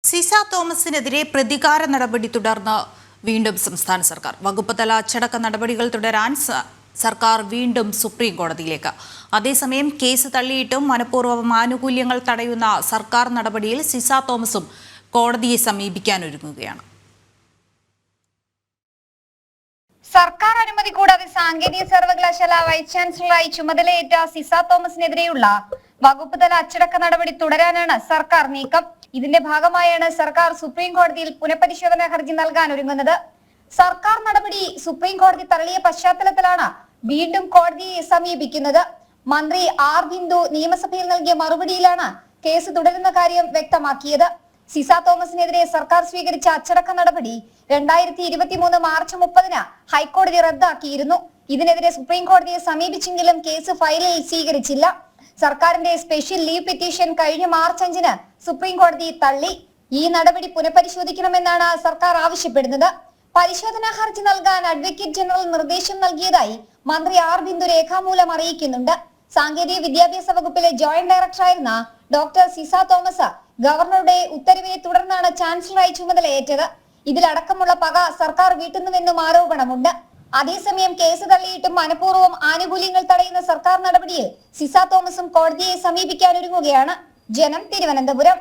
സിസ തോമസിനെതിരെ പ്രതികാര നടപടി തുടർന്ന് വീണ്ടും സംസ്ഥാന സർക്കാർ. വകുപ്പ് തല അച്ചടക്ക നടപടികൾ തുടരാൻ സർക്കാർ വീണ്ടും സുപ്രീം കോടതിയിലേക്ക്. അതേസമയം കേസ് തള്ളിയിട്ടും മനഃപൂർവ്വം ആനുകൂല്യങ്ങൾ തടയുന്ന സർക്കാർ നടപടിയിൽ സിസ തോമസും കോടതിയെ സമീപിക്കാനൊരുങ്ങുകയാണ്. സർക്കാർ അനുമതി കൂടാതെ സാങ്കേതിക സർവകലാശാല വൈസ് ചാൻസലറായി ചുമതലയേറ്റ സിസ തോമസിനെതിരെയുള്ള വകുപ്പ് തല അച്ചടക്ക നടപടി തുടരാനാണ് സർക്കാർ നീക്കം. ഇതിന്റെ ഭാഗമായാണ് സർക്കാർ സുപ്രീം കോടതിയിൽ പുനഃപരിശോധനാ ഹർജി നൽകാൻ ഒരുങ്ങുന്നത്. സർക്കാർ നടപടി സുപ്രീം കോടതി തള്ളിയ പശ്ചാത്തലത്തിലാണ് വീണ്ടും കോടതിയെ സമീപിക്കുന്നത്. മന്ത്രി ആർ ബിന്ദു നിയമസഭയിൽ നൽകിയ മറുപടിയിലാണ് കേസ് തുടരുന്ന കാര്യം വ്യക്തമാക്കിയത്. സിസ തോമസിനെതിരെ സർക്കാർ സ്വീകരിച്ച അച്ചടക്ക നടപടി 2023 മാർച്ച് 30 ഹൈക്കോടതി റദ്ദാക്കിയിരുന്നു. ഇതിനെതിരെ സുപ്രീം കോടതിയെ സമീപിച്ചെങ്കിലും കേസ് ഫയലിൽ സ്വീകരിച്ചില്ല. സർക്കാരിന്റെ സ്പെഷ്യൽ ലീവ് പെറ്റീഷൻ കഴിഞ്ഞ മാർച്ച് 5 സുപ്രീം കോടതി തള്ളി. ഈ നടപടി പുനഃപരിശോധിക്കണമെന്നാണ് സർക്കാർ ആവശ്യപ്പെടുന്നത്. പരിശോധനാ ഹർജി നൽകാൻ അഡ്വക്കേറ്റ് ജനറൽ നിർദ്ദേശം നൽകിയതായി മന്ത്രി ആർ ബിന്ദു രേഖാമൂലം അറിയിക്കുന്നുണ്ട്. സാങ്കേതിക വിദ്യാഭ്യാസ വകുപ്പിലെ ജോയിന്റ് ഡയറക്ടറായിരുന്ന ഡോക്ടർ സിസ തോമസ് ഗവർണറുടെ ഉത്തരവിനെ തുടർന്നാണ് ചാൻസലറായി ചുമതലയേറ്റത്. ഇതിലടക്കമുള്ള പക സർക്കാർ വീട്ടുന്നുവെന്നും ആരോപണമുണ്ട്. അതേസമയം കേസ് തള്ളിയിട്ടും മനഃപൂർവ്വം ആനുകൂല്യങ്ങൾ തടയുന്ന സർക്കാർ നടപടിയിൽ സിസ തോമസും കോടതിയെ സമീപിക്കാനൊരുങ്ങുകയാണ്. ജനം, തിരുവനന്തപുരം.